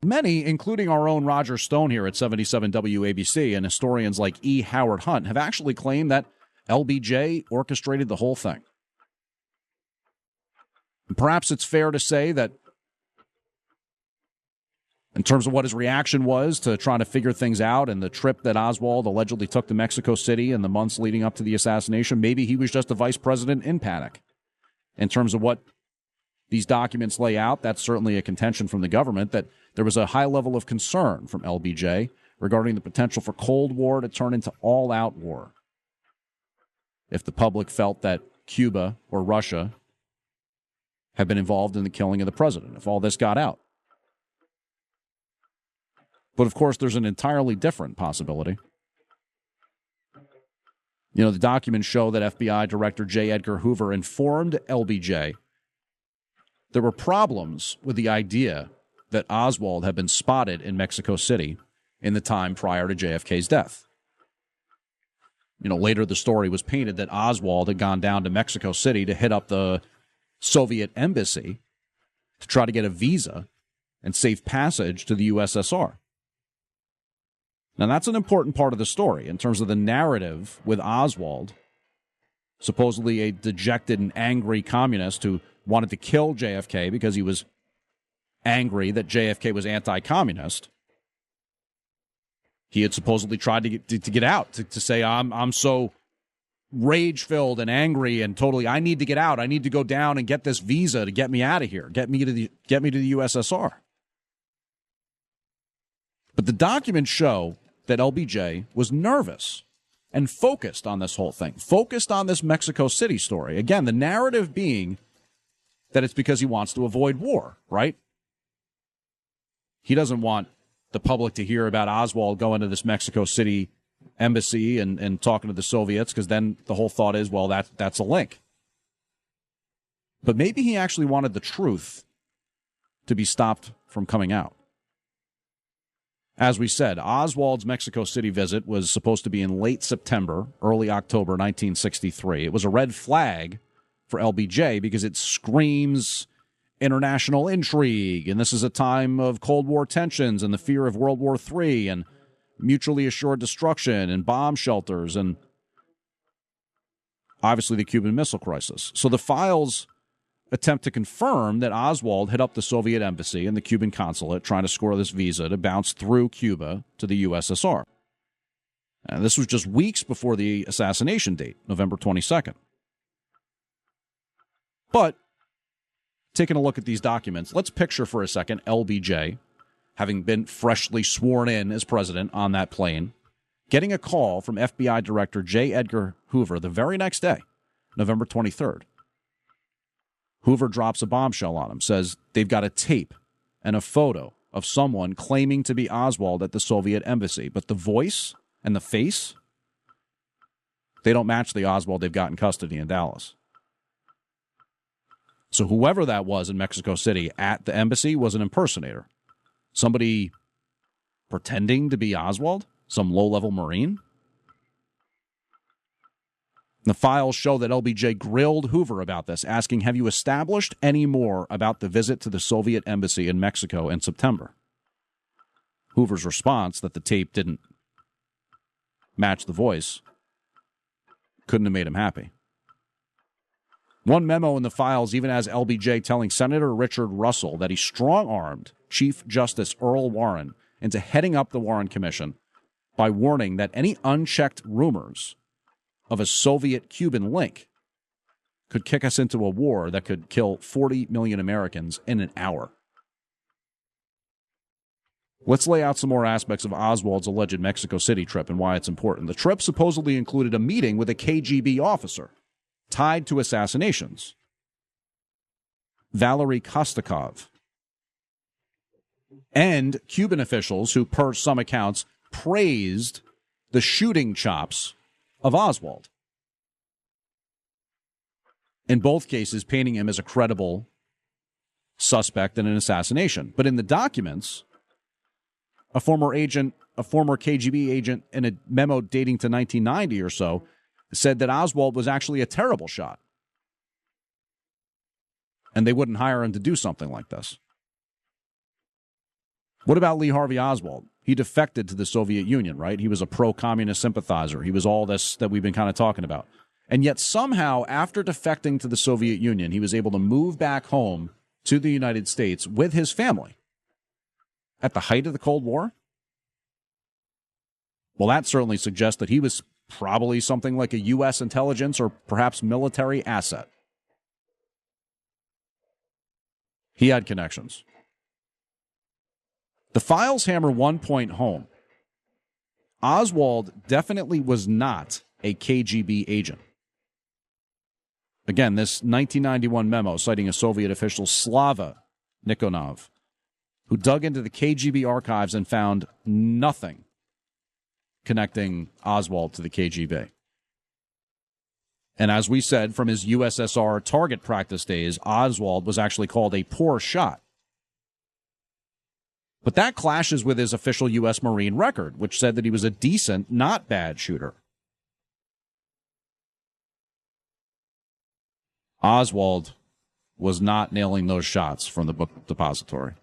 Many, including our own Roger Stone here at 77 WABC and historians like E. Howard Hunt, have actually claimed that LBJ orchestrated the whole thing. And perhaps it's fair to say that in terms of what his reaction was to trying to figure things out and the trip that Oswald allegedly took to Mexico City in the months leading up to the assassination, maybe he was just a vice president in panic. In terms of what these documents lay out, that's certainly a contention from the government that there was a high level of concern from LBJ regarding the potential for Cold War to turn into all-out war. If the public felt that Cuba or Russia had been involved in the killing of the president, if all this got out. But, of course, there's an entirely different possibility. You know, the documents show that FBI Director J. Edgar Hoover informed LBJ there were problems with the idea that Oswald had been spotted in Mexico City in the time prior to JFK's death. You know, later the story was painted that Oswald had gone down to Mexico City to hit up the Soviet embassy to try to get a visa and safe passage to the USSR. Now, that's an important part of the story in terms of the narrative with Oswald, supposedly a dejected and angry communist who wanted to kill JFK because he was angry that JFK was anti-communist. He had supposedly tried to get out, to say, I'm so rage-filled and angry and totally, I need to get out. I need to go down and get this visa to get me out of here, get me to the USSR. But the documents show that LBJ was nervous and focused on this whole thing, focused on this Mexico City story. Again, the narrative being that it's because he wants to avoid war, right? He doesn't want the public to hear about Oswald going to this Mexico City embassy and talking to the Soviets, because then the whole thought is, well, that's a link. But maybe he actually wanted the truth to be stopped from coming out. As we said, Oswald's Mexico City visit was supposed to be in late September, early October 1963. It was a red flag for LBJ because it screams international intrigue, and this is a time of Cold War tensions and the fear of World War III and mutually assured destruction and bomb shelters and obviously the Cuban Missile Crisis. So the files attempt to confirm that Oswald hit up the Soviet embassy and the Cuban consulate trying to score this visa to bounce through Cuba to the USSR. And this was just weeks before the assassination date, November 22nd. But taking a look at these documents, let's picture for a second LBJ, having been freshly sworn in as president on that plane, getting a call from FBI Director J. Edgar Hoover the very next day, November 23rd. Hoover drops a bombshell on him, says they've got a tape and a photo of someone claiming to be Oswald at the Soviet embassy, but the voice and the face, they don't match the Oswald they've got in custody in Dallas. So whoever that was in Mexico City at the embassy was an impersonator. Somebody pretending to be Oswald? Some low-level Marine? The files show that LBJ grilled Hoover about this, asking, have you established any more about the visit to the Soviet embassy in Mexico in September? Hoover's response that the tape didn't match the voice couldn't have made him happy. One memo in the files even has LBJ telling Senator Richard Russell that he strong-armed Chief Justice Earl Warren into heading up the Warren Commission by warning that any unchecked rumors of a Soviet-Cuban link could kick us into a war that could kill 40 million Americans in an hour. Let's lay out some more aspects of Oswald's alleged Mexico City trip and why it's important. The trip supposedly included a meeting with a KGB officer tied to assassinations, Valery Kostakov, and Cuban officials who, per some accounts, praised the shooting chops of Oswald. In both cases, painting him as a credible suspect in an assassination. But in the documents, a former KGB agent, in a memo dating to 1990 or so, said that Oswald was actually a terrible shot. And they wouldn't hire him to do something like this. What about Lee Harvey Oswald? He defected to the Soviet Union, right? He was a pro-communist sympathizer. He was all this that we've been kind of talking about. And yet somehow, after defecting to the Soviet Union, he was able to move back home to the United States with his family at the height of the Cold War. Well, that certainly suggests that he was probably something like a U.S. intelligence or perhaps military asset. He had connections. The files hammer one point home. Oswald definitely was not a KGB agent. Again, this 1991 memo citing a Soviet official, Slava Nikonov, who dug into the KGB archives and found nothing connecting Oswald to the KGB. And as we said, from his USSR target practice days, Oswald was actually called a poor shot. But that clashes with his official U.S. Marine record, which said that he was a decent, not bad shooter. Oswald was not nailing those shots from the book depository.